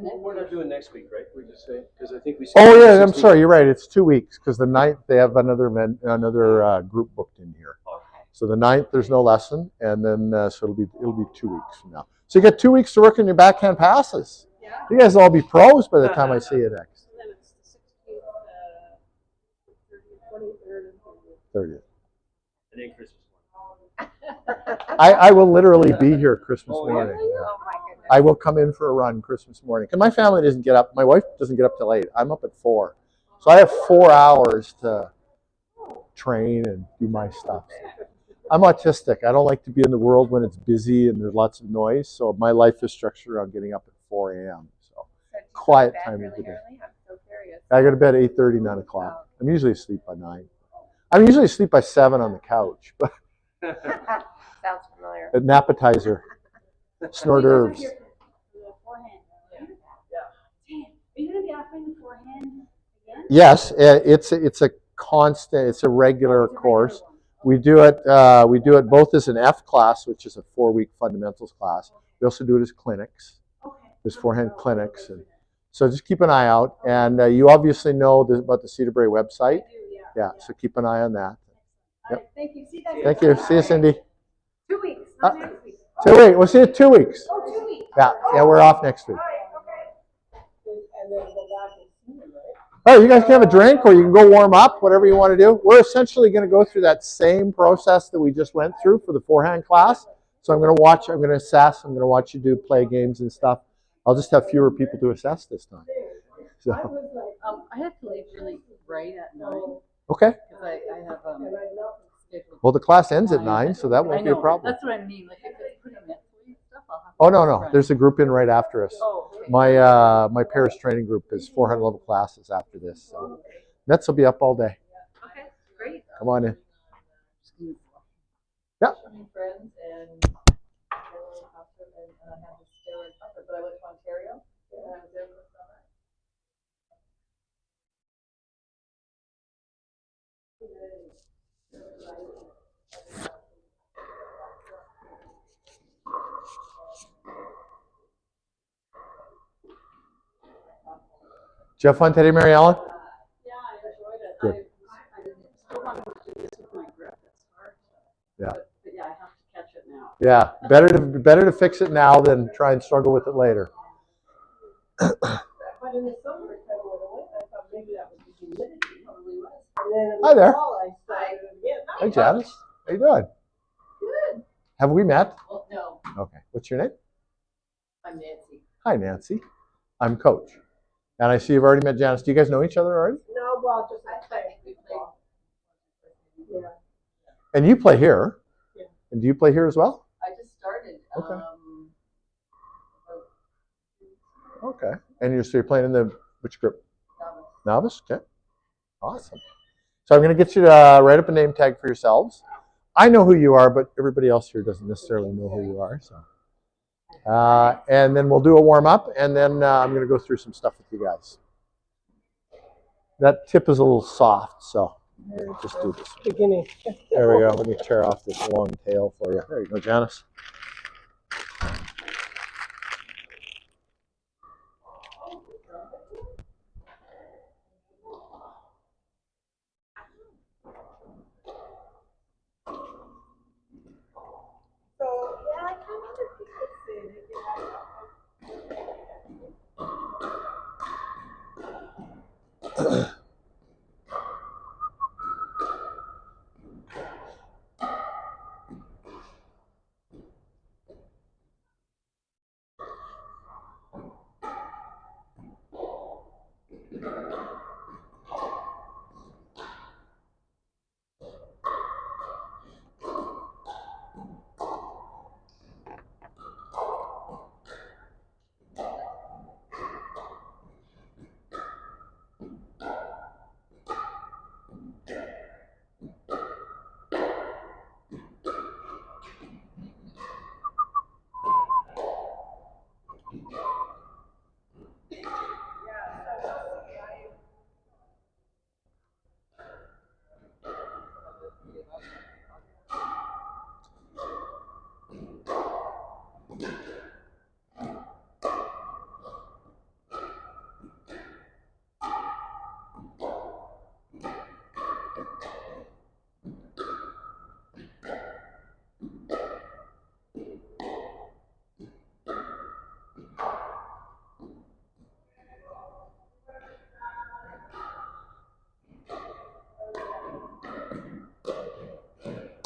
We're not doing next week, right? We just say, because I think we. Oh yeah, I'm sorry. You're right. It's 2 weeks because the 9th they have another group booked in here. Okay. So the 9th there's no lesson, and then so it'll be 2 weeks from now. So you got 2 weeks to work on your backhand passes. Yeah. You guys will all be pros by the time I see you next. And then it's the 16th, 23rd, and 30th. And then Christmas morning. I will literally be here Christmas Oh, yeah. morning. Oh my goodness. I will come in for a run Christmas morning. And my family doesn't get up. My wife doesn't get up till 8. I'm up at 4. So I have 4 hours to train and do my stuff. I'm autistic. I don't like to be in the world when it's busy and there's lots of noise. So my life is structured around getting up at 4 a.m. So quiet time of the day. I'm so curious. I go to bed at 8:30, 9 o'clock. I'm usually asleep by 9. I'm usually asleep by 7 on the couch. But Sounds familiar. an appetizer. Snort herbs. The forehand. Yeah. Are you going to be offering the forehand again? Yes, it's a constant. It's a regular course. We do it both as an F class, which is a 4-week fundamentals class. We also do it as clinics. Okay. There's forehand clinics, and so just keep an eye out. And you obviously know about the Cedarbrae website. I do, yeah. Yeah, so keep an eye on that. All right, thank you. See you guys. Thank you. See you, Cindy. 2 weeks, not next week. 2 weeks. We'll see you in 2 weeks. Oh, 2 weeks. Yeah, we're off next week. All right, okay. And then go back and see him, right? Oh, you guys can have a drink or you can go warm up, whatever you want to do. We're essentially going to go through that same process that we just went through for the forehand class. So I'm going to assess, I'm going to watch you play games and stuff. I'll just have fewer people to assess this time. So, I have to leave really right at 9 okay. because I have scheduled. Well, the class ends at 9, so that won't be a problem. That's what I mean. Like if it's pretty mentally stuff, I'll have to. Oh, no. There's a group in right after us. Oh, okay. My Paris training group is 400 level classes after this. So Nets will be up all day. Okay, great. Come on in. Yeah. Friends and I had the steroid cover, but I went to Ontario and I was there for the summer. Did you have fun today, Mary Ellen? Yeah, I enjoyed it. Good. I still want to do this with my grip. It's hard. Yeah. But yeah, I have to catch it now. Yeah, better to fix it now than try and struggle with it later. But in the summer, it kind of went away. I thought maybe that was the humidity. Probably was. And then in the Hi there. fall, I started it again. Hey, Janice. How you doing? Good. Have we met? Well, no, Okay. What's your name? I'm Nancy. Hi, Nancy. I'm Coach. And I see you've already met Janice. Do you guys know each other already? No, well, just I think we played. yeah. And you play here. Yeah. And do you play here as well? I just started. Okay. about- Okay. And you're playing in which group? Novice? Okay. Awesome. So I'm going to get you to write up a name tag for yourselves. I know who you are, but everybody else here doesn't necessarily know who you are. So, and then we'll do a warm up, and then I'm going to go through some stuff with you guys. That tip is a little soft, so just do this. Beginning. There we go. Let me tear off this long tail for you. There you go, Janice. So, yeah, I kind of wonder if you could say that,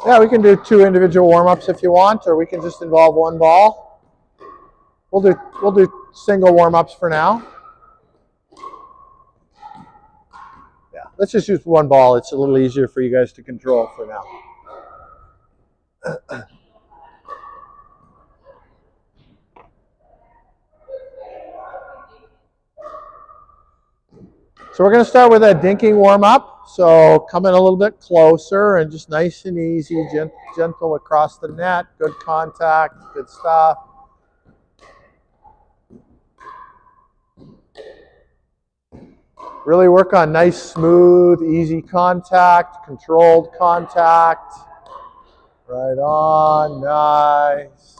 Yeah, we can do 2 individual warm-ups if you want, or we can just involve 1 ball. We'll do single warm-ups for now. Yeah, let's just use 1 ball. It's a little easier for you guys to control for now. So we're going to start with a dinking warm-up. So come in a little bit closer and just nice and easy, gentle across the net. Good contact, good stuff. Really work on nice, smooth, easy contact, controlled contact. Right on, nice.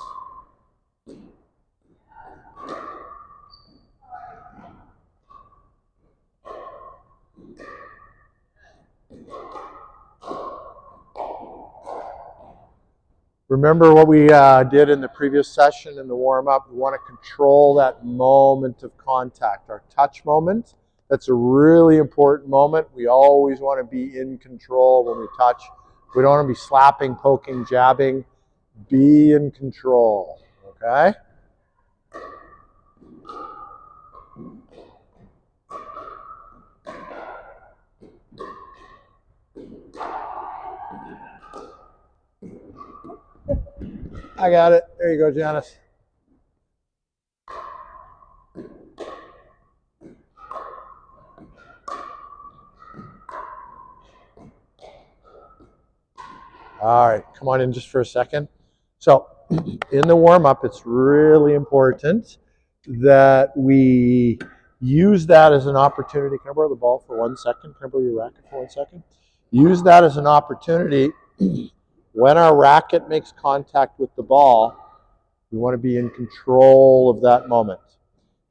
Remember what we did in the previous session in the warm-up. We want to control that moment of contact, our touch moment. That's a really important moment. We always want to be in control when we touch. We don't want to be slapping, poking, jabbing. Be in control, okay? I got it. There you go, Janice. All right, come on in just for a second. So in the warm-up, it's really important that we use that as an opportunity. Can I borrow the ball for 1 second? Can I borrow your racket for 1 second? Use that as an opportunity. When our racket makes contact with the ball, we want to be in control of that moment.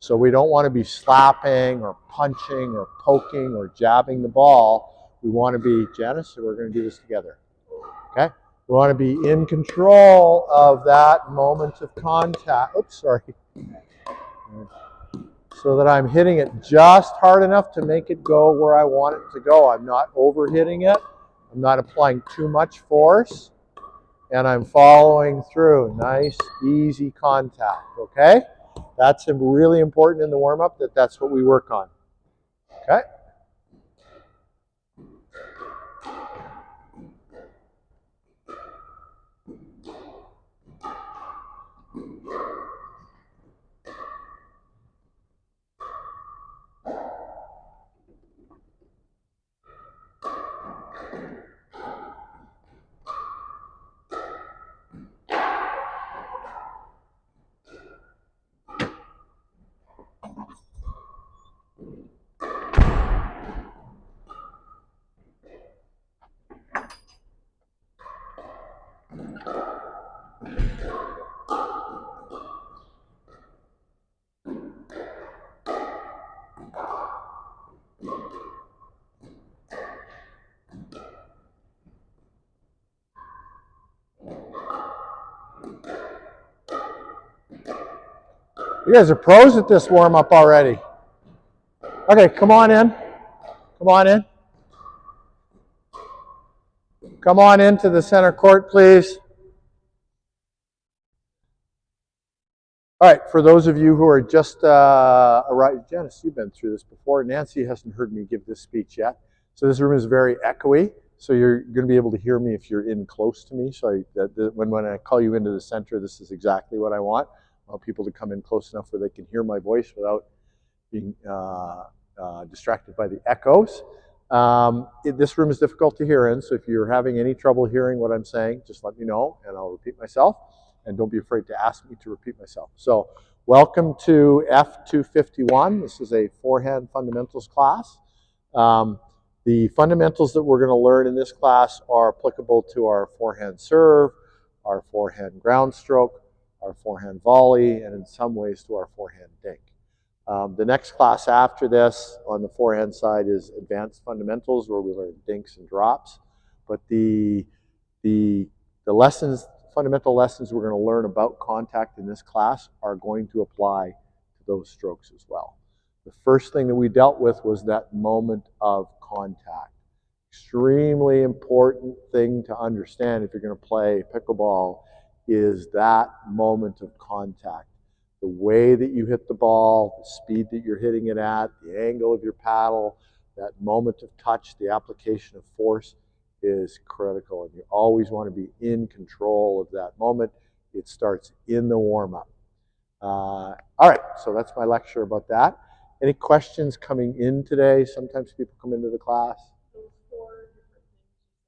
So we don't want to be slapping or punching or poking or jabbing the ball. We want to be, Janice, we're going to do this together. Okay? We want to be in control of that moment of contact. Oops, sorry. So that I'm hitting it just hard enough to make it go where I want it to go. I'm not over hitting it. I'm not applying too much force. And I'm following through. Nice, easy contact, okay? That's really important in the warm-up, that's what we work on, okay? You guys are pros at this warm-up already. Okay, come on in. Come on in. Come on into the center court, please. All right, for those of you who are just arrived, Janice, you've been through this before. Nancy hasn't heard me give this speech yet. So this room is very echoey, so you're going to be able to hear me if you're in close to me. So when I call you into the center, this is exactly what I want. I want people to come in close enough where they can hear my voice without being distracted by the echoes. This room is difficult to hear in, so if you're having any trouble hearing what I'm saying, just let me know and I'll repeat myself. And don't be afraid to ask me to repeat myself. So welcome to F251. This is a forehand fundamentals class. The fundamentals that we're going to learn in this class are applicable to our forehand serve, our forehand ground stroke, our forehand volley, and in some ways to our forehand dink. The next class after this on the forehand side is advanced fundamentals, where we learn dinks and drops. But the lessons, fundamental lessons we're going to learn about contact in this class are going to apply to those strokes as well. The first thing that we dealt with was that moment of contact. Extremely important thing to understand if you're going to play pickleball is that moment of contact. The way that you hit the ball, the speed that you're hitting it at, the angle of your paddle, that moment of touch, the application of force is critical. And you always want to be in control of that moment. It starts in the warm-up. All right, so that's my lecture about that. Any questions coming in today? Sometimes people come into the class. Those four different things,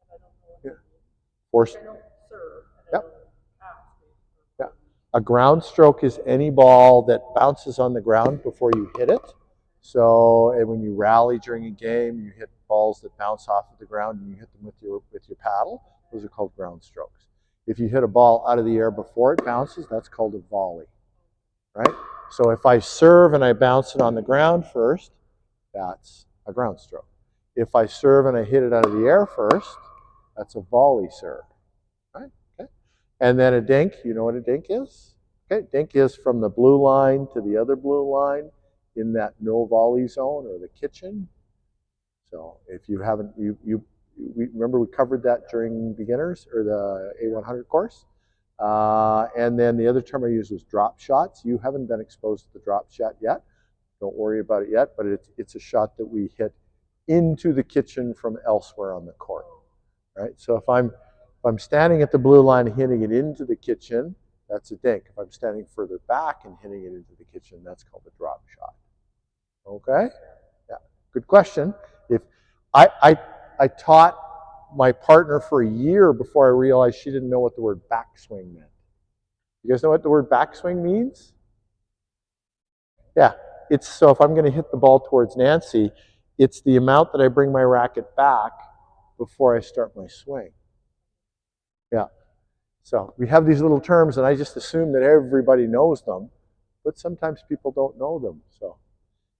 I don't know what Yeah. they mean. Force. I don't serve, and Yep. I don't pass. Yeah. A ground stroke is any ball that bounces on the ground before you hit it. So, and when you rally during a game, you hit balls that bounce off of the ground and you hit them with your paddle. Those are called ground strokes. If you hit a ball out of the air before it bounces, that's called a volley, right? So if I serve and I bounce it on the ground first, that's a ground stroke. If I serve and I hit it out of the air first, that's a volley serve, right? Okay. And then a dink, you know what a dink is? Okay, dink is from the blue line to the other blue line in that no volley zone or the kitchen. So if you haven't, we remember we covered that during beginners or the A100 course. And then the other term I used was drop shots. You haven't been exposed to the drop shot yet. Don't worry about it yet, but it's a shot that we hit into the kitchen from elsewhere on the court, right? So if I'm standing at the blue line hitting it into the kitchen, that's a dink. If I'm standing further back and hitting it into the kitchen, that's called a drop shot. Okay? Yeah, good question. If I taught my partner for a year before I realized she didn't know what the word backswing meant. You guys know what the word backswing means? Yeah, it's so if I'm going to hit the ball towards Nancy, it's the amount that I bring my racket back before I start my swing. Yeah. So we have these little terms, and I just assume that everybody knows them, but sometimes people don't know them.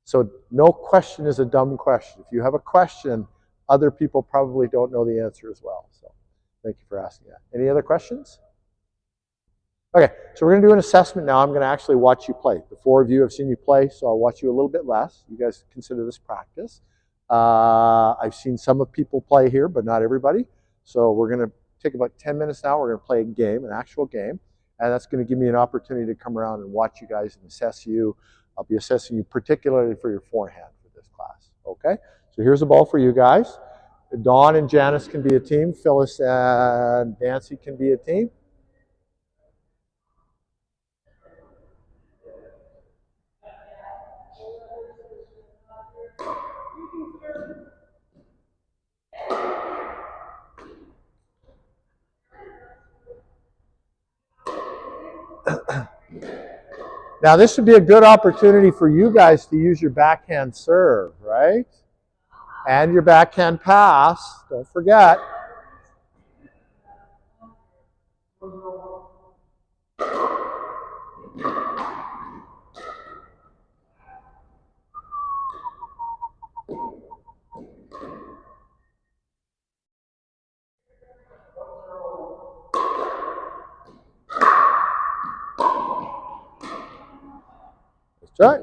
So no question is a dumb question. If you have a question, other people probably don't know the answer as well. So thank you for asking that. Any other questions? Okay, so we're going to do an assessment now. I'm going to actually watch you play. The four of you have seen you play, so I'll watch you a little bit less. You guys consider this practice. I've seen some of people play here, but not everybody. So we're going to take about 10 minutes now. We're going to play a game, an actual game, and that's going to give me an opportunity to come around and watch you guys and assess you. I'll be assessing you particularly for your forehand for this class, okay? So here's a ball for you guys. Dawn and Janice can be a team. Phyllis and Nancy can be a team. Now, this would be a good opportunity for you guys to use your backhand serve, right? And your backhand pass. Don't forget. That's right.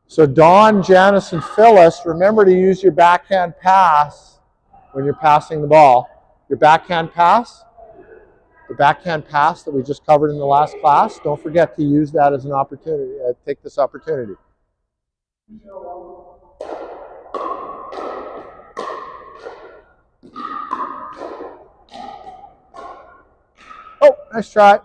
So Dawn, Janice, and Phyllis, remember to use your backhand pass when you're passing the ball. Your backhand pass, the backhand pass that we just covered in the last class, don't forget to use that as an opportunity. Take this opportunity. Oh, nice try.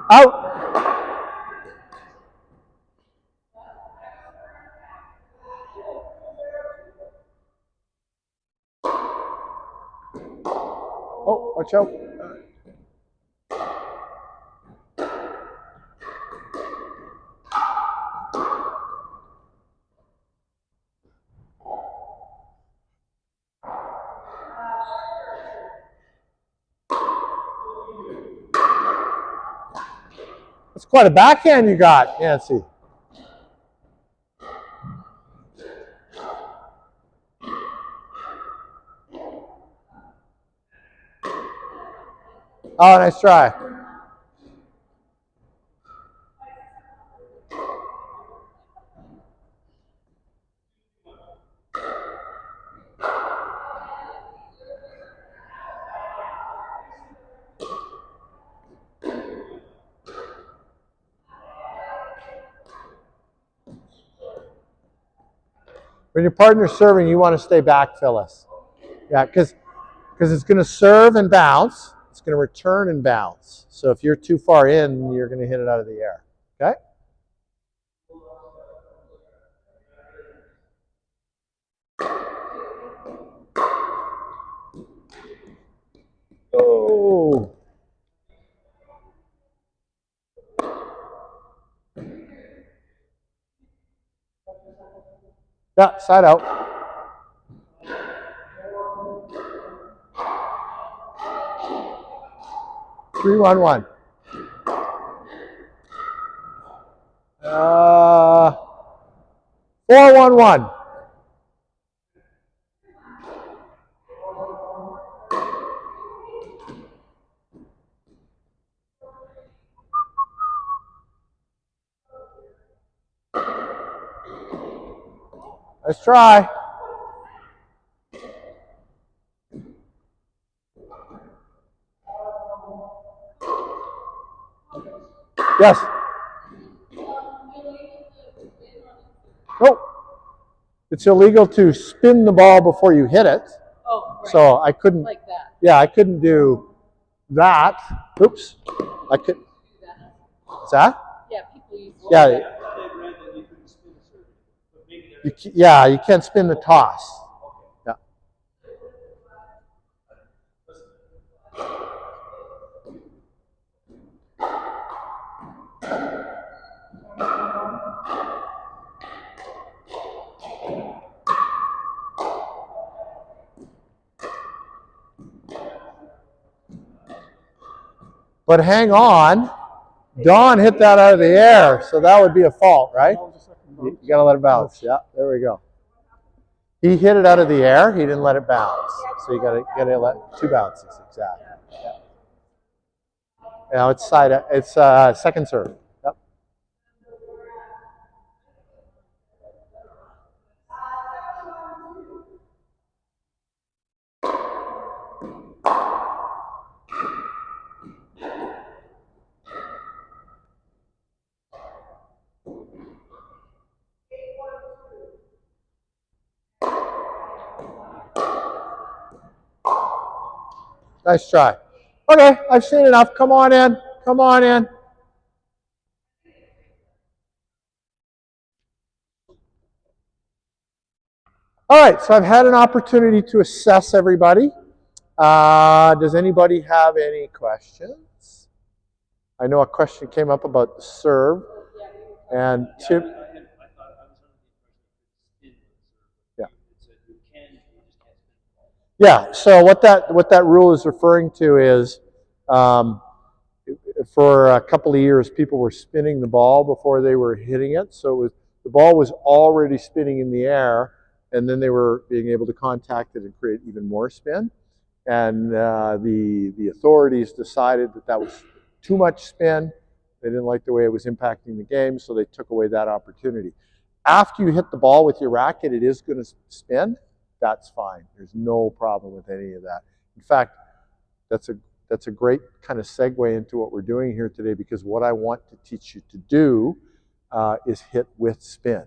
Out. Oh, watch out. That's quite a backhand you got, Nancy. Oh, nice try. When your partner's serving, you want to stay back, Phyllis. Yeah, because it's going to serve and bounce. It's going to return and bounce. So if you're too far in, you're going to hit it out of the air. Okay? Oh. Yeah, side out. 3-1-1. 4-1-1. Let's try. Yes. Nope. It's illegal to spin the ball before you hit it. Oh, right. So I couldn't. Like that. Yeah, I couldn't do that. Oops. I could. What's that? Yeah, people use. Yeah. I thought I read that you couldn't spin a serve, but maybe there's. Yeah, you can't spin the toss. Yeah. But hang on. Don hit that out of the air, so that would be a fault, right? You got to let it bounce. Yeah, there we go. He hit it out of the air. He didn't let it bounce. So you got to let two bounces exactly. Yeah. Now it's side. It's second serve. Yep. Nice try. Okay, I've seen enough. Come on in. Come on in. All right, so I've had an opportunity to assess everybody. Does anybody have any questions? I know a question came up about the serve, and Tim. I thought I was under the impression you could spin the serve. Yeah. It said you just can't spin the ball. Yeah. So what that rule is referring to is, for a couple of years, people were spinning the ball before they were hitting it. So the ball was already spinning in the air, and then they were being able to contact it and create even more spin. And the authorities decided that was too much spin. They didn't like the way it was impacting the game, so they took away that opportunity. After you hit the ball with your racket, it is going to spin. That's fine. There's no problem with any of that. In fact, that's a great kind of segue into what we're doing here today, because what I want to teach you to do is hit with spin.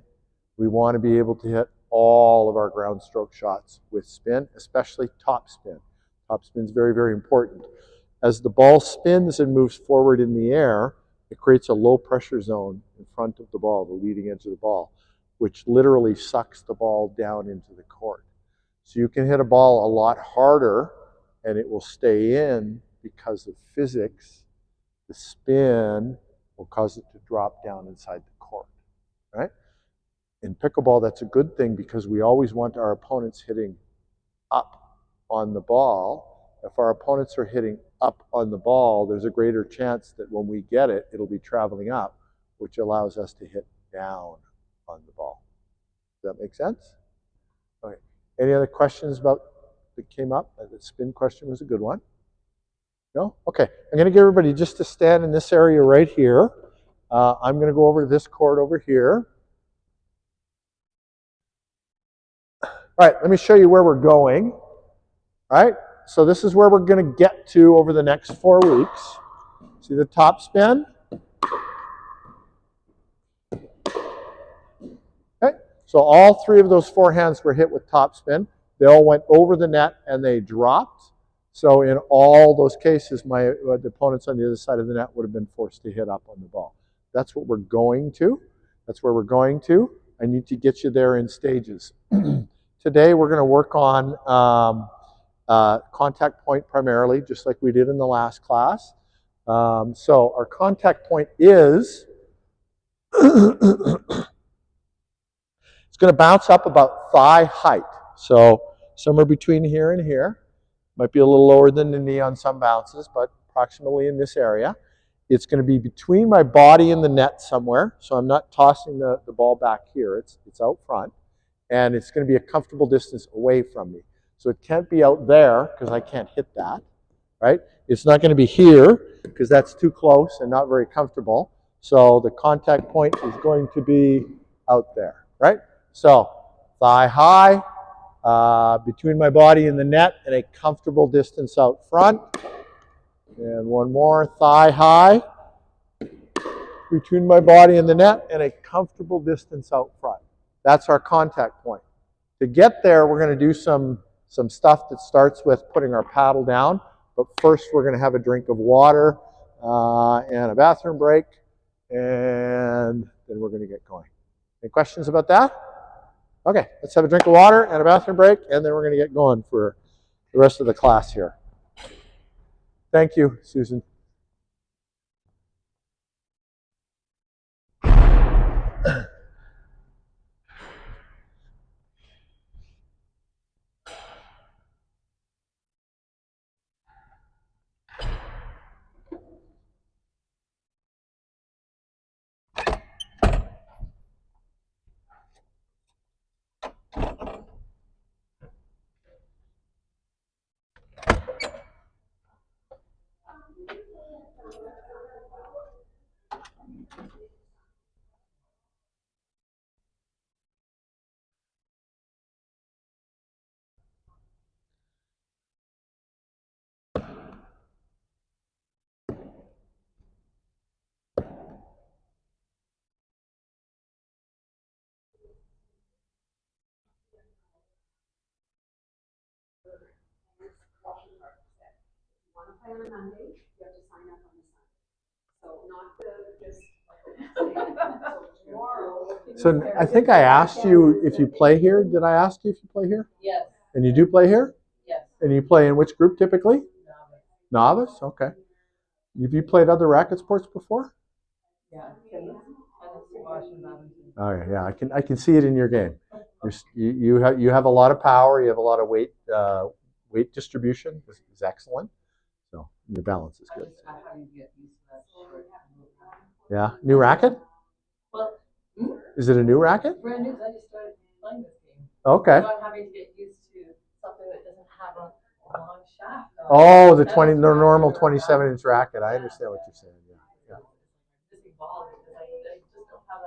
We want to be able to hit all of our ground stroke shots with spin, especially top spin. Top spin is very, very important. As the ball spins and moves forward in the air, it creates a low pressure zone in front of the ball, the leading edge of the ball, which literally sucks the ball down into the court. So you can hit a ball a lot harder and it will stay in because of physics. The spin will cause it to drop down inside the court, right? In pickleball, that's a good thing because we always want our opponents hitting up on the ball. If our opponents are hitting up on the ball, there's a greater chance that when we get it, it'll be traveling up, which allows us to hit down on the ball. Does that make sense? Okay. Any other questions about that came up? The spin question was a good one. No? Okay. I'm going to get everybody just to stand in this area right here. I'm going to go over to this court over here. All right, let me show you where we're going. All right, so this is where we're going to get to over the next 4 weeks. See the top spin? Okay, so all 3 of those forehands were hit with top spin. They all went over the net and they dropped. So in all those cases, the opponents on the other side of the net would have been forced to hit up on the ball. That's what we're going to. That's where we're going to. I need to get you there in stages. Today we're going to work on contact point primarily, just like we did in the last class. So our contact point is, it's going to bounce up about thigh height. So somewhere between here and here. Might be a little lower than the knee on some bounces, but approximately in this area. It's going to be between my body and the net somewhere, so I'm not tossing the ball back here. It's out front, and it's going to be a comfortable distance away from me. So it can't be out there because I can't hit that, right? It's not going to be here because that's too close and not very comfortable. So the contact point is going to be out there, right? So thigh high, between my body and the net and a comfortable distance out front. And one more, thigh high, between my body and the net and a comfortable distance out front. That's our contact point. To get there, we're going to do some stuff that starts with putting our paddle down. But first, we're going to have a drink of water and a bathroom break. And then we're going to get going. Any questions about that? Okay, let's have a drink of water and a bathroom break, and then we're going to get going for the rest of the class here. Thank you, Susan. Play on a Monday, you have to sign up on the Sunday. So not just tomorrow. So I think I asked you if you play here. Did I ask you if you play here? Yes, And you do play here? yes. And you play in which group typically? Novice? Okay. Have you played other racket sports before? Yeah, tennis, squash, and badminton. Oh yeah, I can see it in your game. You have a lot of power. You have a lot of weight distribution is excellent. So your balance is good. I have to get used to that short. Yeah, new racket? Well, Is it a new racket? brand new, 'cause I just started playing this game. Okay. So I'm having to get used to something that doesn't have a long shaft. Oh, the normal 27-inch racket. I understand what you're saying. Yeah. Just evolved because I just don't have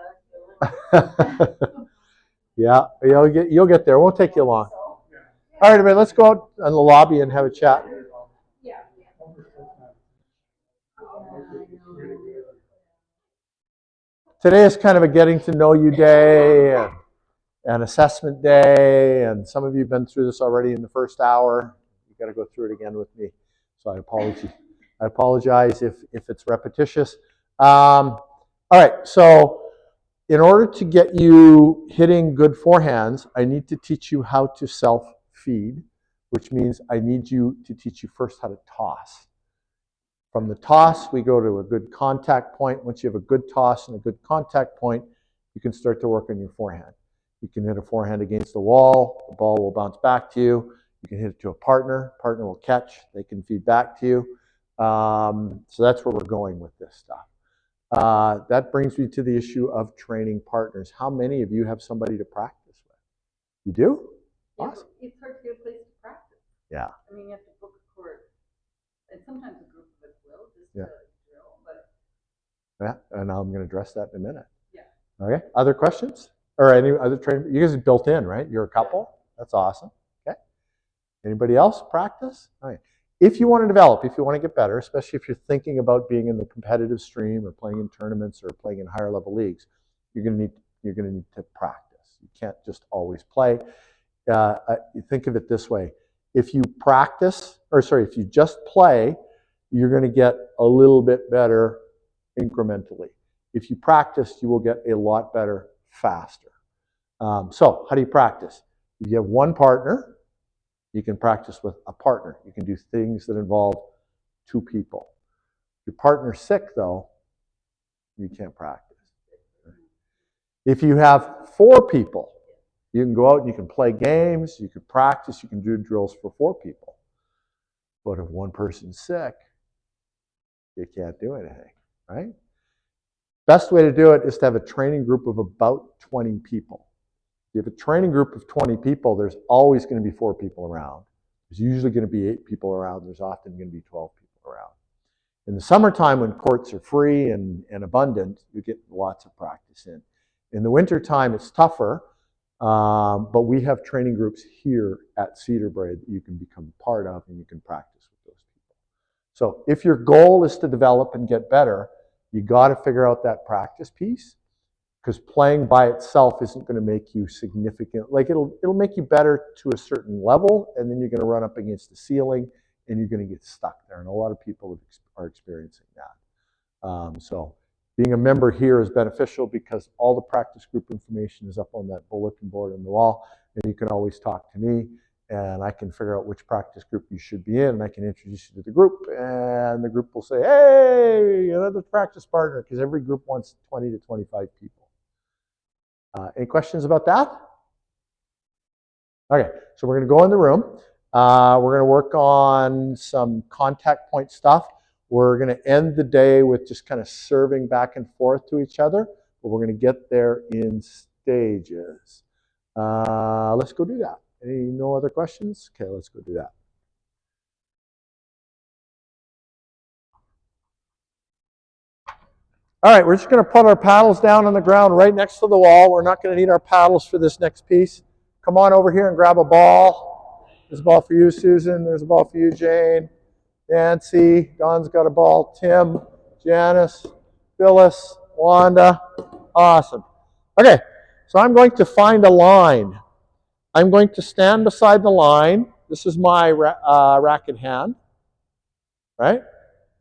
that skill. Yeah, you'll get there. It won't take you long. All right, everybody, let's go out in the lobby and have a chat. Today is kind of a getting to know you day and an assessment day, and some of you have been through this already in the first hour. You've got to go through it again with me, so I apologize if it's repetitious. All right, so in order to get you hitting good forehands, I need to teach you how to self-feed, which means I need you to teach you first how to toss. From the toss, we go to a good contact point. Once you have a good toss and a good contact point, you can start to work on your forehand. You can hit a forehand against the wall. The ball will bounce back to you. You can hit it to a partner. Partner will catch. They can feed back to you. So that's where we're going with this stuff. That brings me to the issue of training partners. How many of you have somebody to practice with? You do? Awesome. It's hard to get a place to practice. Yeah. I mean, you have to book a court, and sometimes a group Yeah. drill, but Yeah, and I'm going to address that in a minute. yeah. Okay. Other questions or any other training? You guys are built in, right? You're a couple. That's awesome. Okay. Anybody else practice? All right. If you want to develop, if you want to get better, especially if you're thinking about being in the competitive stream or playing in tournaments or playing in higher level leagues, you're going to need to practice. You can't just always play. Think of it this way: if you practice, if you just play, you're going to get a little bit better incrementally. If you practice, you will get a lot better faster. So, how do you practice? If you have one partner, you can practice with a partner. You can do things that involve two people. If your partner's sick, though, you can't practice. If you have four people, you can go out and you can play games, you can practice, you can do drills for four people. But if one person's sick, you can't do anything, right? Best way to do it is to have a training group of about 20 people. If you have a training group of 20 people, there's always going to be 4 people around. There's usually going to be 8 people around. There's often going to be 12 people around. In the summertime, when courts are free and abundant, you get lots of practice in. In the wintertime, it's tougher, but we have training groups here at Cedar Brae that you can become part of and you can practice with those people. So if your goal is to develop and get better, you got to figure out that practice piece, because playing by itself isn't going to make you significant. Like it'll make you better to a certain level, and then you're going to run up against the ceiling and you're going to get stuck there. And a lot of people are experiencing that. So being a member here is beneficial because all the practice group information is up on that bulletin board on the wall, and you can always talk to me, and I can figure out which practice group you should be in, and I can introduce you to the group, and the group will say, hey, another practice partner, because every group wants 20 to 25 people. Any questions about that? Okay, so we're going to go in the room. We're going to work on some contact point stuff. We're going to end the day with just kind of serving back and forth to each other, but we're going to get there in stages. Let's go do that. No other questions? Okay, let's go do that. All right, we're just going to put our paddles down on the ground right next to the wall. We're not going to need our paddles for this next piece. Come on over here and grab a ball. There's a ball for you, Susan. There's a ball for you, Jane. Nancy. Don's got a ball. Tim. Janice. Phyllis. Wanda. Awesome. Okay, so I'm going to find a line. I'm going to stand beside the line. This is my racket hand, right?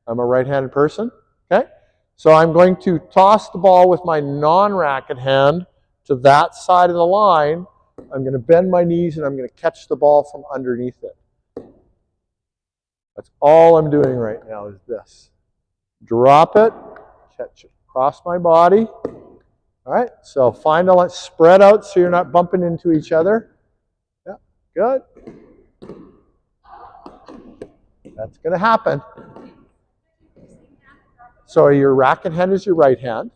I'm a right-handed person, okay? So I'm going to toss the ball with my non-racket hand to that side of the line. I'm going to bend my knees and I'm going to catch the ball from underneath it. That's all I'm doing right now is this. Drop it, catch it across my body. All right, so find a line, spread out so you're not bumping into each other. Yeah, good. That's going to happen. So your racket hand is your right hand,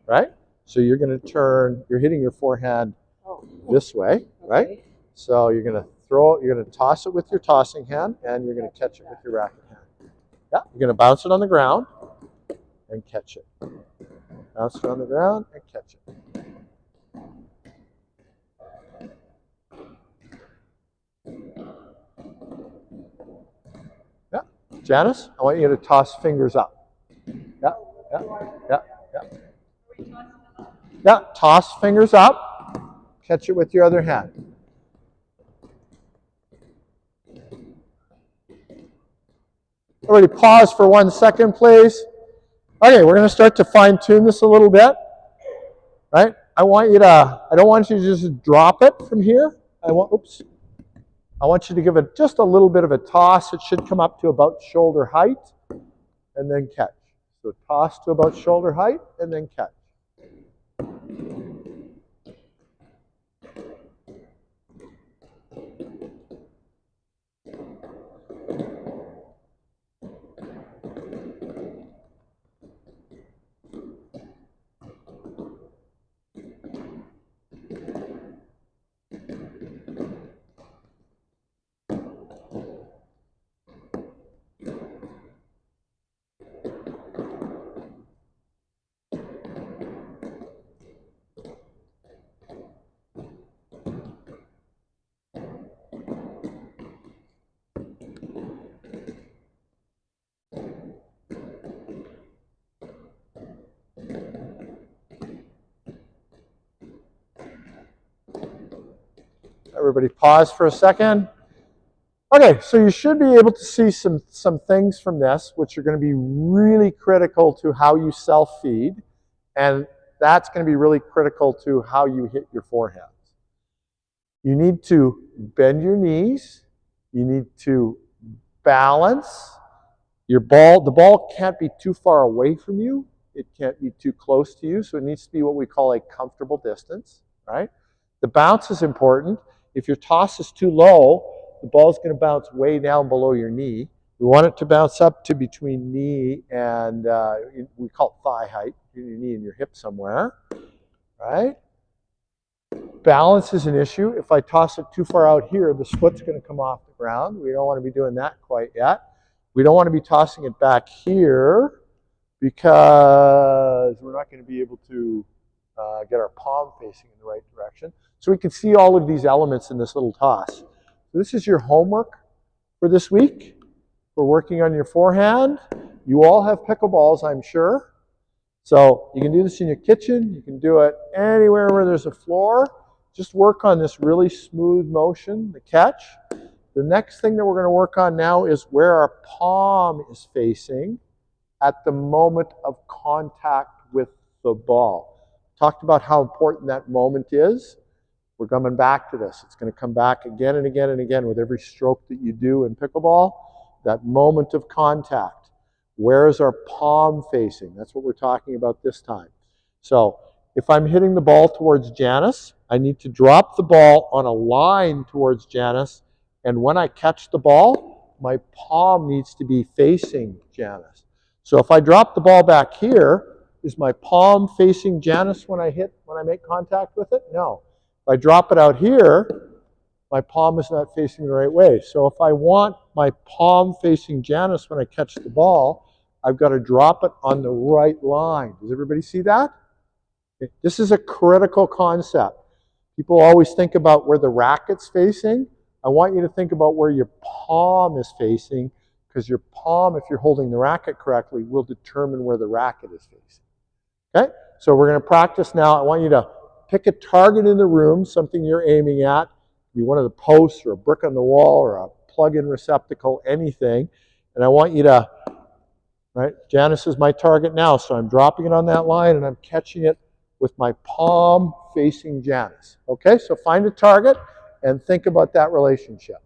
right? So you're going to turn, you're hitting your forehand this way, right? So you're going to you're going to toss it with your tossing hand, and you're going to catch it with your racket hand. Yeah, you're going to bounce it on the ground and catch it. Bounce it on the ground and catch it. Yeah, Janice, I want you to toss fingers up. Yeah, yeah, yeah, yeah. Yeah, toss fingers up. Catch it with your other hand. Everybody pause for 1 second, please. Okay, we're going to start to fine tune this a little bit, right? I don't want you to just drop it from here. I want you to give it just a little bit of a toss. It should come up to about shoulder height and then catch. So toss to about shoulder height and then catch. Everybody pause for a second. Okay, so you should be able to see some things from this, which are going to be really critical to how you self-feed, and that's going to be really critical to how you hit your forehands. You need to bend your knees. You need to balance. The ball can't be too far away from you. It can't be too close to you, so it needs to be what we call a comfortable distance, right? The bounce is important. If your toss is too low, the ball's going to bounce way down below your knee. We want it to bounce up to between knee and, we call it thigh height, your knee and your hip somewhere, right? Balance is an issue. If I toss it too far out here, the foot's going to come off the ground. We don't want to be doing that quite yet. We don't want to be tossing it back here because we're not going to be able to get our palm facing in the right direction. So we can see all of these elements in this little toss. So this is your homework for this week. We're working on your forehand. You all have pickleballs, I'm sure. So you can do this in your kitchen. You can do it anywhere where there's a floor. Just work on this really smooth motion, the catch. The next thing that we're going to work on now is where our palm is facing at the moment of contact with the ball. Talked about how important that moment is. We're coming back to this. It's going to come back again and again and again with every stroke that you do in pickleball. That moment of contact. Where is our palm facing? That's what we're talking about this time. So if I'm hitting the ball towards Janice, I need to drop the ball on a line towards Janice. And when I catch the ball, my palm needs to be facing Janice. So if I drop the ball back here, is my palm facing Janice when I make contact with it? No. If I drop it out here, my palm is not facing the right way. So if I want my palm facing Janice when I catch the ball, I've got to drop it on the right line. Does everybody see that? Okay. This is a critical concept. People always think about where the racket's facing. I want you to think about where your palm is facing, because your palm, if you're holding the racket correctly, will determine where the racket is facing. Okay? So we're going to practice now. I want you to pick a target in the room, something you're aiming at. Be one of the posts or a brick on the wall or a plug-in receptacle, anything. And I want you to, right, Janice is my target now, so I'm dropping it on that line and I'm catching it with my palm facing Janice. Okay, so find a target and think about that relationship.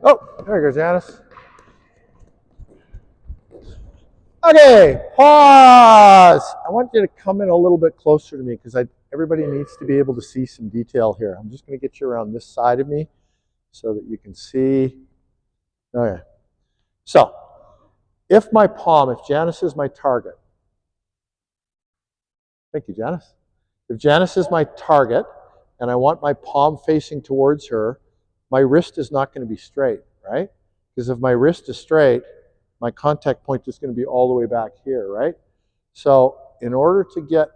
Oh, there you go, Janice. Okay, pause. I want you to come in a little bit closer to me because everybody needs to be able to see some detail here. I'm just going to get you around this side of me so that you can see. Okay. So, if Janice is my target, thank you, Janice. If Janice is my target and I want my palm facing towards her, my wrist is not going to be straight, right? Because if my wrist is straight, my contact point is going to be all the way back here, right? So in order to get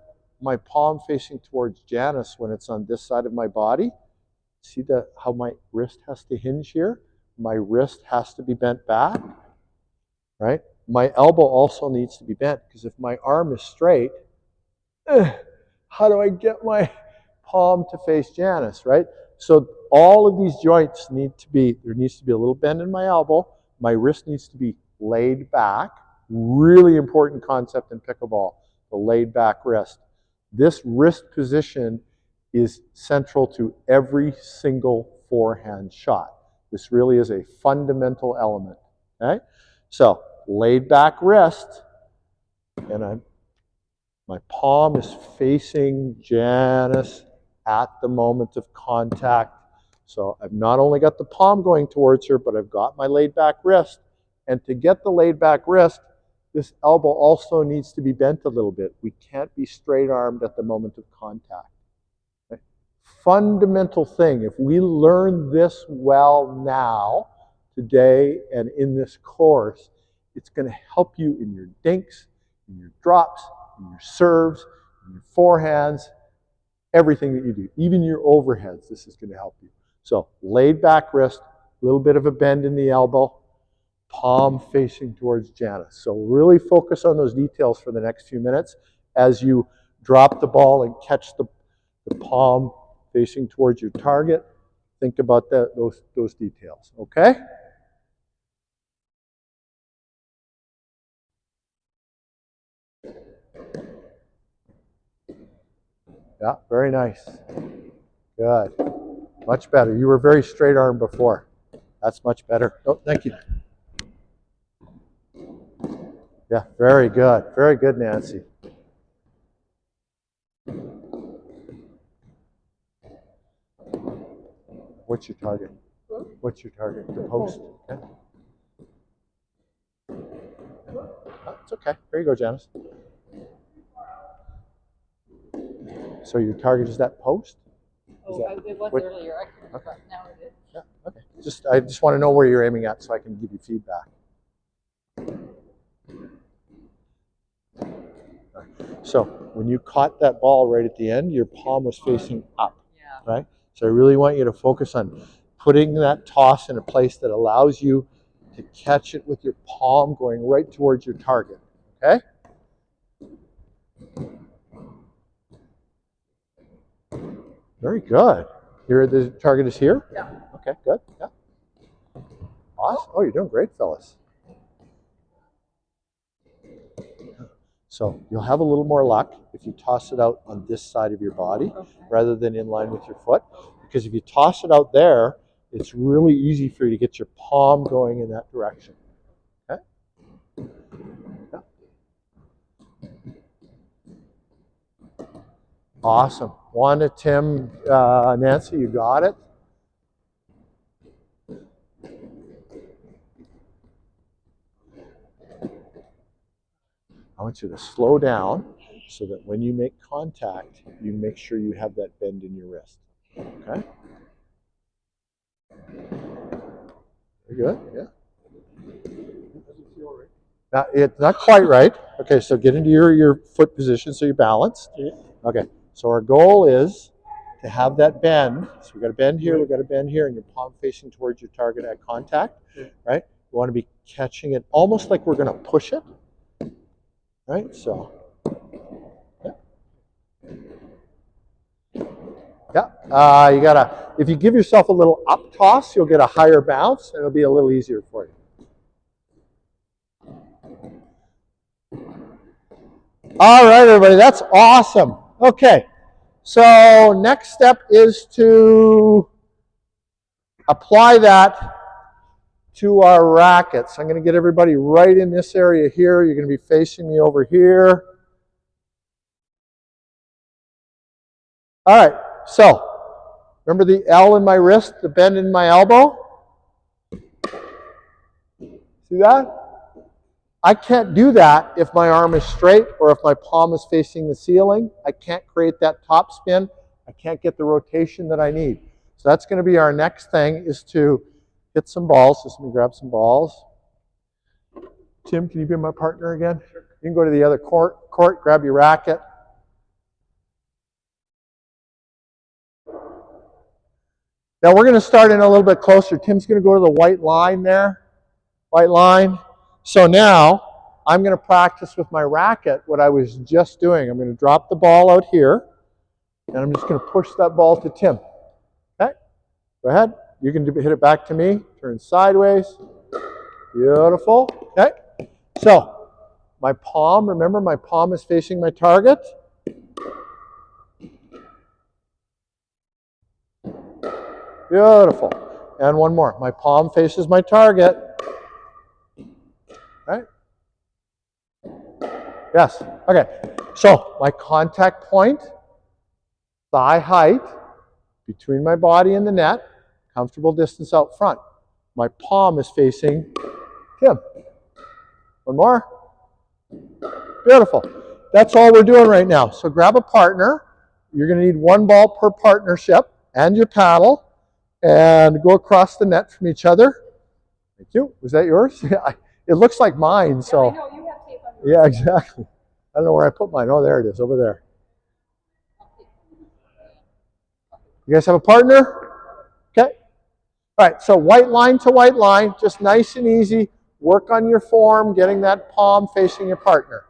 my palm facing towards Janice when it's on this side of my body, see how my wrist has to hinge here? My wrist has to be bent back, right? My elbow also needs to be bent, because if my arm is straight, how do I get my palm to face Janice, right? So all of these joints there needs to be a little bend in my elbow. My wrist needs to be laid back. Really important concept in pickleball. the laid back wrist. This wrist position is central to every single forehand shot. This really is a fundamental element. Okay? So, laid back wrist, and my palm is facing Janice at the moment of contact. So I've not only got the palm going towards her, but I've got my laid back wrist. And to get the laid back wrist, this elbow also needs to be bent a little bit. We can't be straight armed at the moment of contact. Okay? Fundamental thing. If we learn this well now, today, and in this course, it's going to help you in your dinks, in your drops, in your serves, in your forehands, everything that you do, even your overheads, this is going to help you. So, laid back wrist, a little bit of a bend in the elbow, palm facing towards Janice. So really focus on those details for the next few minutes as you drop the ball and catch the palm facing towards your target. Think about those details, okay? Yeah, very nice. Good. Much better. You were very straight arm before. That's much better. Oh, thank you. Yeah, very good. Very good, Nancy. What's your target? What's your target? The post? Okay. It's okay. Here you go, Janice. So your target is that post? It was earlier. I couldn't, okay. But now it is. Yeah, okay. I just want to know where you're aiming at so I can give you feedback. So when you caught that ball right at the end, your palm was facing up, right? So I really want you to focus on putting that toss in a place that allows you to catch it with your palm going right towards your target, okay? Very good. The target is here? Yeah. Okay, good. Yeah. Awesome. Oh, you're doing great, fellas. So you'll have a little more luck if you toss it out on this side of your body rather than in line with your foot. Because if you toss it out there, it's really easy for you to get your palm going in that direction. Okay? Yeah. Awesome. Wanda, Tim, Nancy, you got it? I want you to slow down so that when you make contact, you make sure you have that bend in your wrist. Okay? Very good, yeah. Now, it's not quite right. Okay, so get into your foot position so you're balanced. Okay, so our goal is to have that bend. So we've got a bend here, we've got a bend here, and your palm facing towards your target at contact, right? You want to be catching it almost like we're going to push it, right? So, yeah. You gotta, if you give yourself a little up toss, you'll get a higher bounce, and it'll be a little easier for you. All right, everybody, that's awesome. Okay, so next step is to apply that to our rackets. I'm going to get everybody right in this area here. You're going to be facing me over here. All right, so remember the L in my wrist, the bend in my elbow? See that? I can't do that if my arm is straight or if my palm is facing the ceiling. I can't create that top spin. I can't get the rotation that I need. So that's going to be our next thing, is to hit some balls. Just let me grab some balls. Tim, can you be my partner again? Sure. You can go to the other court, grab your racket. Now we're going to start in a little bit closer. Tim's going to go to the white line there. White line. So now I'm going to practice with my racket what I was just doing. I'm going to drop the ball out here, and I'm just going to push that ball to Tim. Okay? Go ahead. You can hit it back to me. Turn sideways. Beautiful. Okay? So My palm, remember my palm is facing my target. Beautiful. And one more. My palm faces my target. Right? Yes. Okay. So my contact point, thigh height, between my body and the net, comfortable distance out front. My palm is facing him. One more. Beautiful. That's all we're doing right now. So grab a partner. You're going to need one ball per partnership and your paddle, and go across the net from each other. Thank you. Was that yours? It looks like mine, so. No, you have tape on yours. Yeah, exactly. I don't know where I put mine. Oh, there it is, over there. You guys have a partner? Okay. All right, so white line to white line, just nice and easy. Work on your form, getting that palm facing your partner.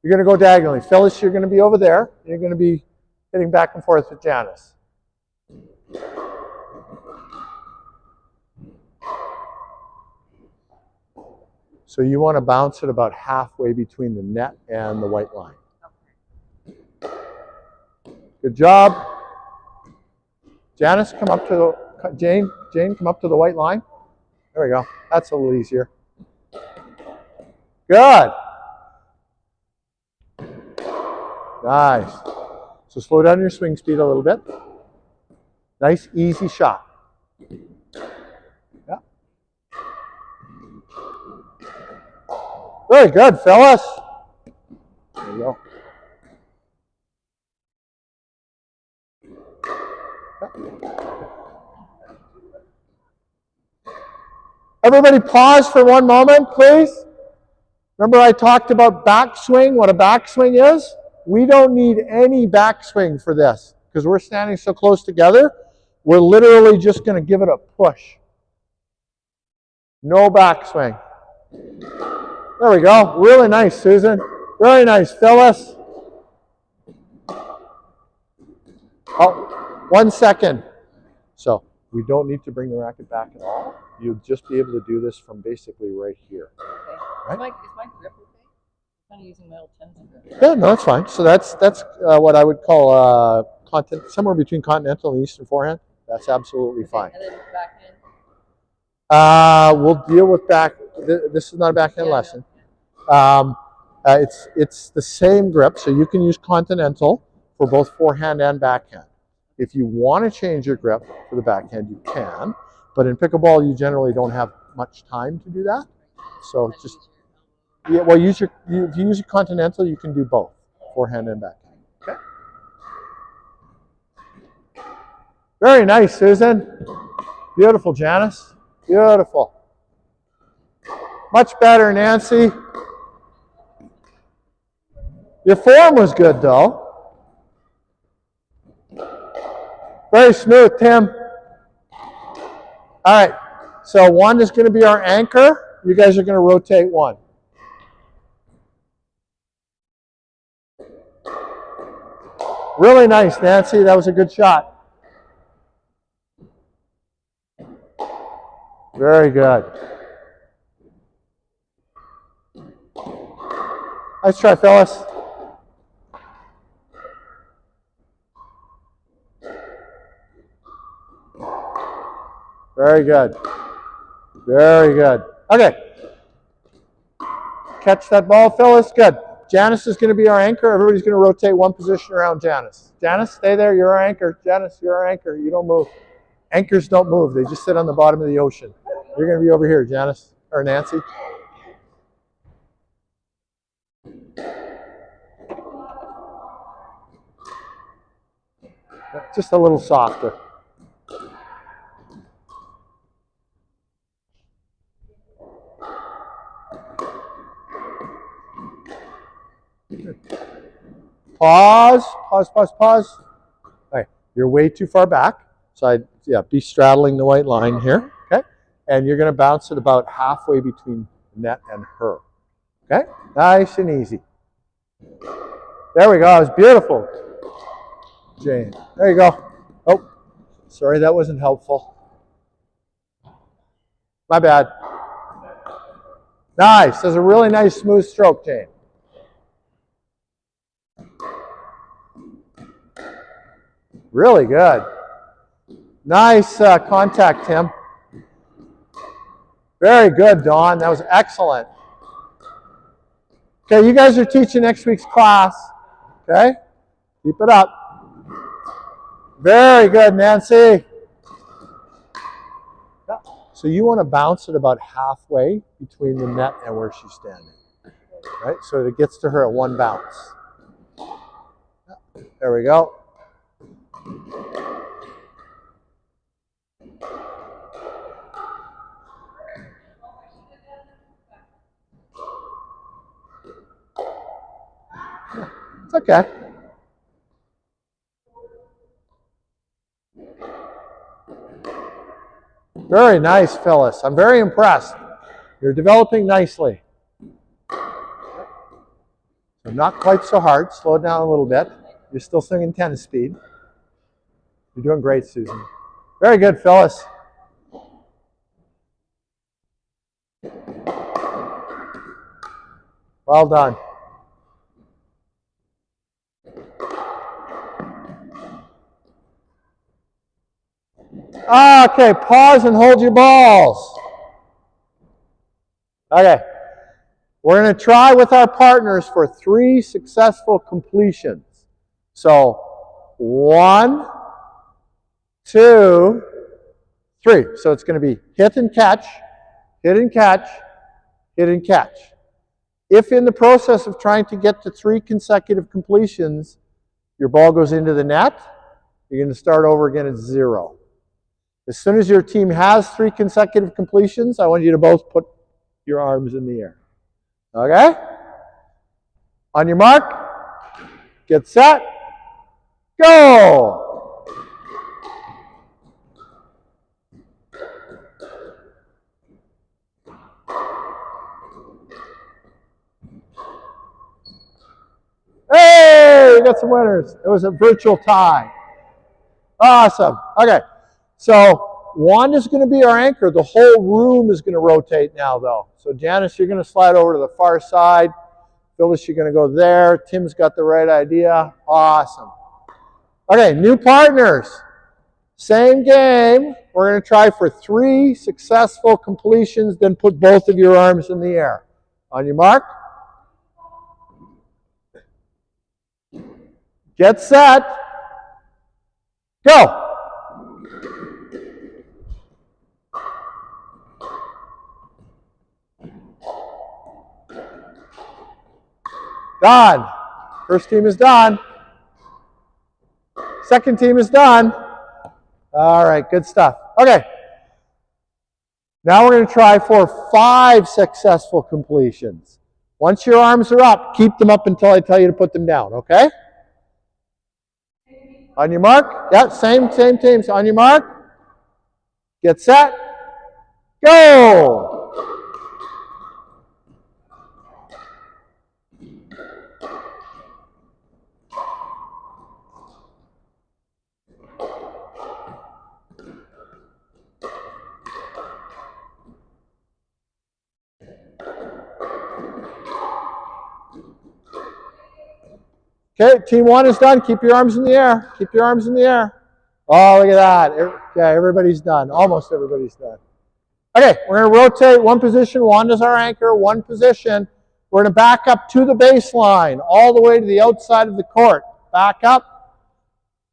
You're going to go diagonally. Phyllis, you're going to be over there. You're going to be hitting back and forth with Janice. So you want to bounce it about halfway between the net and the white line. Good job. Janice, come up to the, Jane, come up to the white line. There we go. That's a little easier. Good. Nice. So slow down your swing speed a little bit. Nice, easy shot. Yeah. Very good, fellas. There you go. Everybody pause for one moment, please. Remember I talked about backswing, what a backswing is? We don't need any backswing for this because we're standing so close together. We're literally just going to give it a push. No backswing. There we go. Really nice, Susan. Very nice, Phyllis. Oh, 1 second. So we don't need to bring the racket back at all. You'll just be able to do this from basically right here. Okay. Right? Is my grip okay? I'm kind of using my old tensor grip. Yeah, no, that's fine. So that's what I would call somewhere between continental and eastern forehand. That's absolutely fine. And then backhand? We'll deal with back. This is not a backhand lesson. It's the same grip, so you can use continental for both forehand and backhand. If you want to change your grip for the backhand, you can. But in pickleball, you generally don't have much time to do that. So just well, if you use your continental, you can do both forehand and backhand. Okay. Very nice, Susan. Beautiful, Janice. Beautiful. Much better, Nancy. Your form was good, though. Very smooth, Tim. All right. So one is going to be our anchor. You guys are going to rotate one. Really nice, Nancy. That was a good shot. Very good. Nice try, Phyllis. Very good. Very good. Okay. Catch that ball, Phyllis. Good. Janice is going to be our anchor. Everybody's going to rotate one position around Janice. Janice, stay there. You're our anchor. Janice, you're our anchor. You don't move. Anchors don't move. They just sit on the bottom of the ocean. You're going to be over here, Janice, or Nancy. Just a little softer. Pause, pause, pause, pause. All right, you're way too far back. So be straddling the white line here, okay? And you're gonna bounce it about halfway between net and her, okay? Nice and easy. There we go, it's beautiful. Jane, there you go. Oh, sorry, that wasn't helpful. My bad. Nice. That's a really nice smooth stroke, Jane. Really good. Nice contact, Tim. Very good, Dawn. That was excellent. Okay, you guys are teaching next week's class. Okay? Keep it up. Very good, Nancy. So you want to bounce it about halfway between the net and where she's standing. Right? So it gets to her at one bounce. There we go. It's okay. Very nice, Phyllis. I'm very impressed. You're developing nicely. So not quite so hard. Slow it down a little bit. You're still swinging tennis speed. You're doing great, Susan. Very good, Phyllis. Well done. Okay, pause and hold your balls. Okay, we're going to try with our partners for 3 successful completions. So 1, 2, 3. So it's going to be hit and catch, hit and catch, hit and catch. If in the process of trying to get to 3 consecutive completions, your ball goes into the net, you're going to start over again at 0. As soon as your team has 3 consecutive completions, I want you to both put your arms in the air. Okay? On your mark, get set, go! Hey, we got some winners. It was a virtual tie. Awesome. Okay. So Wanda's going to be our anchor. The whole room is going to rotate now, though. So Janice, you're going to slide over to the far side. Phyllis, you're going to go there. Tim's got the right idea. Awesome. Okay, new partners. Same game. We're going to try for 3 successful completions, then put both of your arms in the air. On your mark. Get set. Go. Done. First team is done. Second team is done. All right, good stuff. Okay. Now we're going to try for 5 successful completions. Once your arms are up, keep them up until I tell you to put them down, okay? On your mark. Yeah, same teams. On your mark. Get set. Go! Okay, team 1 is done. Keep your arms in the air. Keep your arms in the air. Oh, look at that. Okay, everybody's done. Almost everybody's done. Okay, we're going to rotate one position. Wanda's our anchor, one position. We're going to back up to the baseline, all the way to the outside of the court. Back up.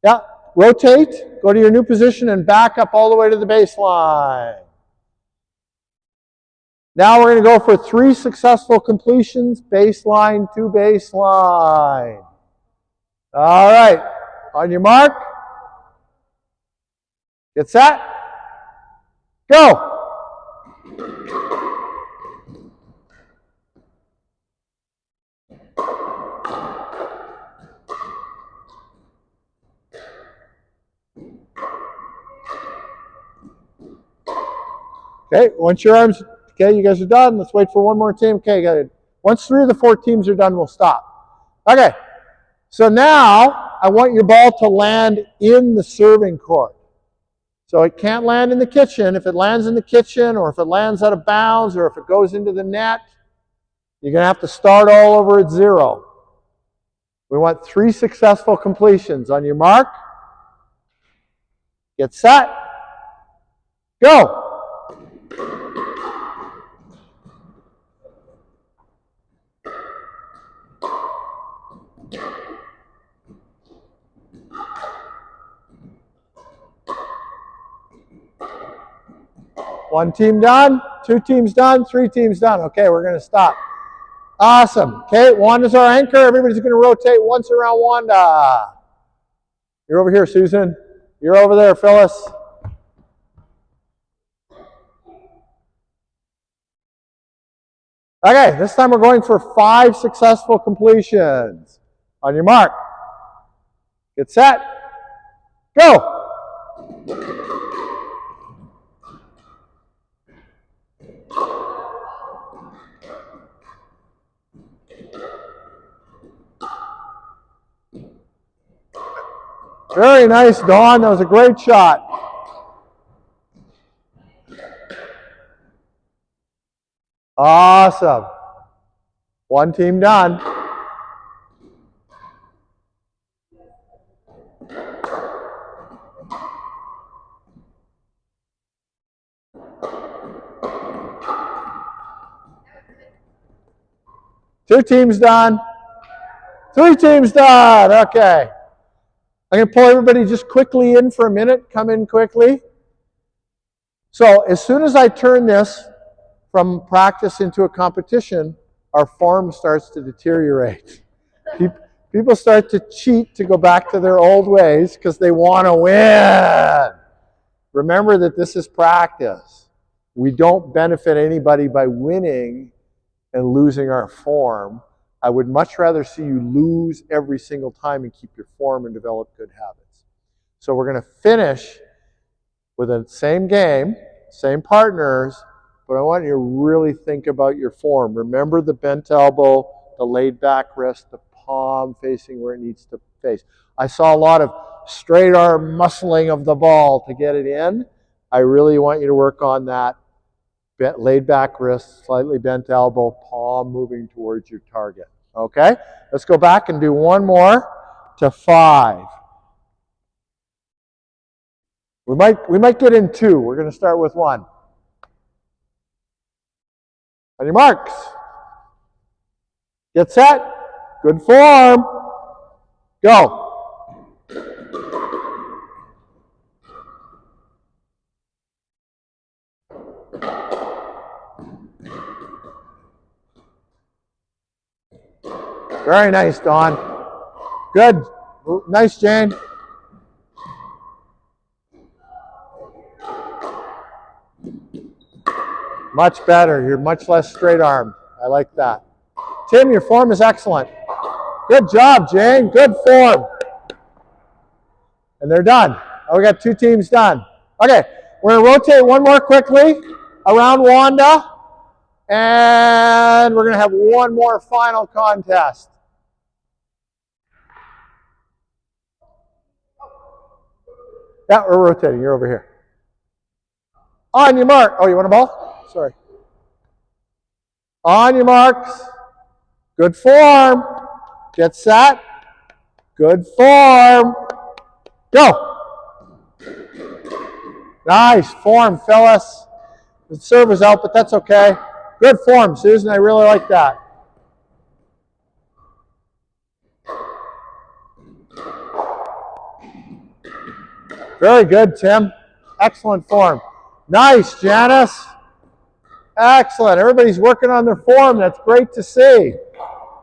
Yeah, rotate. Go to your new position and back up all the way to the baseline. Now we're going to go for 3 successful completions, baseline to baseline. All right, on your mark, get set, go. Okay, once your arms, okay, you guys are done. Let's wait for one more team. Okay, got it. Once 3 of the 4 teams are done, we'll stop. Okay, so now I want your ball to land in the serving court. So it can't land in the kitchen. If it lands in the kitchen, or if it lands out of bounds, or if it goes into the net, You're going to have to start all over at 0. We want 3 successful completions. On your mark, get set, go. One team done, 2 teams done, 3 teams done. Okay, we're going to stop. Awesome. Okay, Wanda's our anchor. Everybody's going to rotate once around Wanda. You're over here, Susan. You're over there, Phyllis. Okay, this time we're going for 5 successful completions. On your mark, get set, go. Very nice, Dawn. That was a great shot. Awesome. 1 team done. Two teams done. 3 teams done. Okay. I'm going to pull everybody just quickly in for a minute. Come in quickly. So as soon as I turn this from practice into a competition, our form starts to deteriorate. People start to cheat to go back to their old ways because they want to win. Remember that this is practice. We don't benefit anybody by winning and losing our form. I would much rather see you lose every single time and keep your form and develop good habits. So we're going to finish with the same game, same partners, but I want you to really think about your form. Remember the bent elbow, the laid back wrist, the palm facing where it needs to face. I saw a lot of straight arm muscling of the ball to get it in. I really want you to work on that. Laid back wrist, slightly bent elbow, palm moving towards your target. Okay? Let's go back and do one more to 5. We might get in 2. We're going to start with 1. On your marks. Get set. Good form. Go. Very nice, Dawn. Good. Nice, Jane. Much better. You're much less straight-armed. I like that. Tim, your form is excellent. Good job, Jane. Good form. And they're done. Oh, we got 2 teams done. Okay, we're going to rotate one more quickly around Wanda. And we're going to have one more final contest. Yeah, we're rotating. You're over here. On your mark. Oh, you want a ball? Sorry. On your marks. Good form. Get set. Good form. Go. Nice form, Phyllis. The serve was out, but that's okay. Good form, Susan. I really like that. Very good, Tim. Excellent form. Nice, Janice. Excellent. Everybody's working on their form. That's great to see.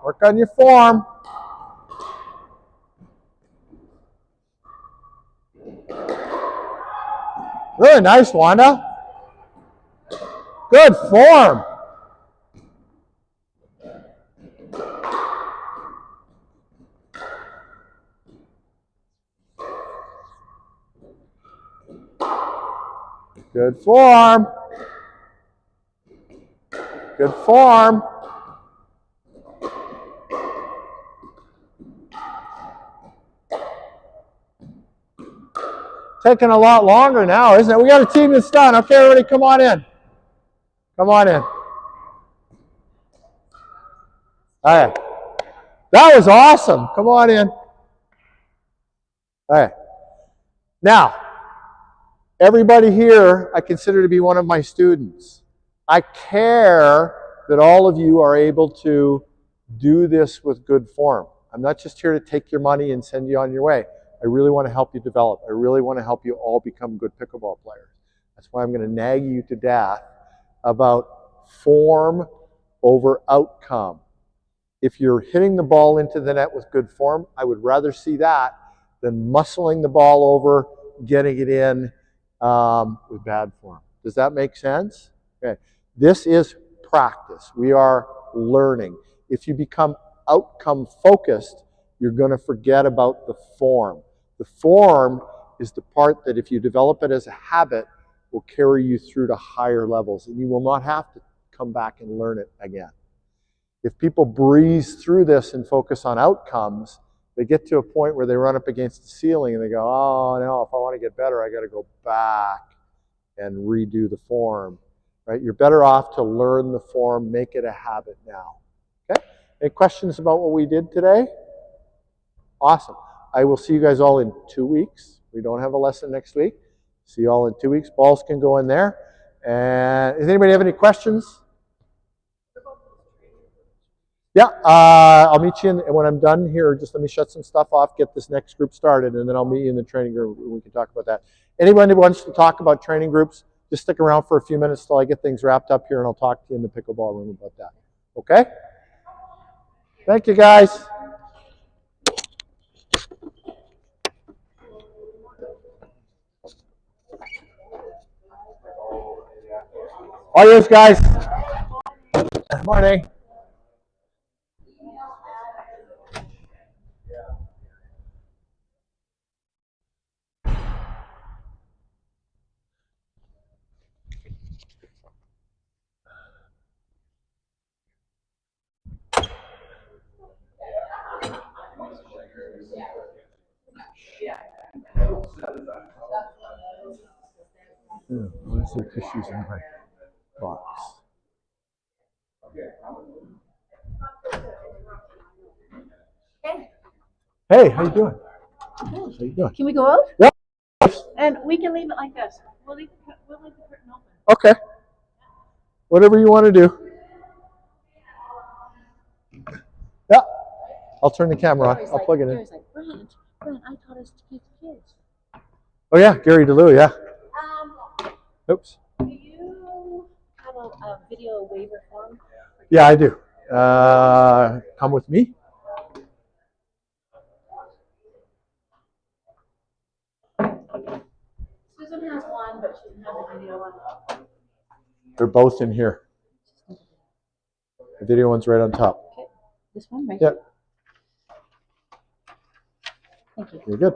Work on your form. Really nice, Wanda. Good form. Good form. Good form. Taking a lot longer now, isn't it? We got a team that's done. Okay, everybody, come on in. Come on in. All right. That was awesome. Come on in. All right. Now, everybody here I consider to be one of my students. I care that all of you are able to do this with good form. I'm not just here to take your money and send you on your way. I really want to help you develop. I really want to help you all become good pickleball players. That's why I'm going to nag you to death about form over outcome. If you're hitting the ball into the net with good form, I would rather see that than muscling the ball over, getting it in with bad form. Does that make sense? Okay. This is practice. We are learning. If you become outcome focused, you're going to forget about the form. The form is the part that if you develop it as a habit, will carry you through to higher levels, and you will not have to come back and learn it again. If people breeze through this and focus on outcomes, they get to a point where they run up against the ceiling and they go, oh no, if I want to get better, I got to go back and redo the form. Right? You're better off to learn the form, make it a habit now. Okay? Any questions about what we did today? Awesome. I will see you guys all in 2 weeks. We don't have a lesson next week. See you all in 2 weeks. Balls can go in there. And does anybody have any questions? Yeah, I'll meet you when I'm done here. Just let me shut some stuff off, get this next group started, and then I'll meet you in the training group. We can talk about that. Anyone who wants to talk about training groups, just stick around for a few minutes till I get things wrapped up here, and I'll talk to you in the pickleball room about that. Okay? Thank you, guys. All yours, guys. Morning. Where's the tissues in my box? Hey, how you doing? How you doing? Can we go out? Yeah. And we can leave it like this. We'll leave the curtain open. Okay. Whatever you want to do. Yeah. I'll turn the camera on. I'll plug it in. Gary's like, Brent, I taught us to teach kids. Oh yeah, Gary DeLue, yeah. Oops. Do you have a video waiver form? Yeah, I do. Come with me. Susan has one, but she doesn't have the video one. They're both in here. The video one's right on top. Okay. This one, right? Yep. Thank you. You're good.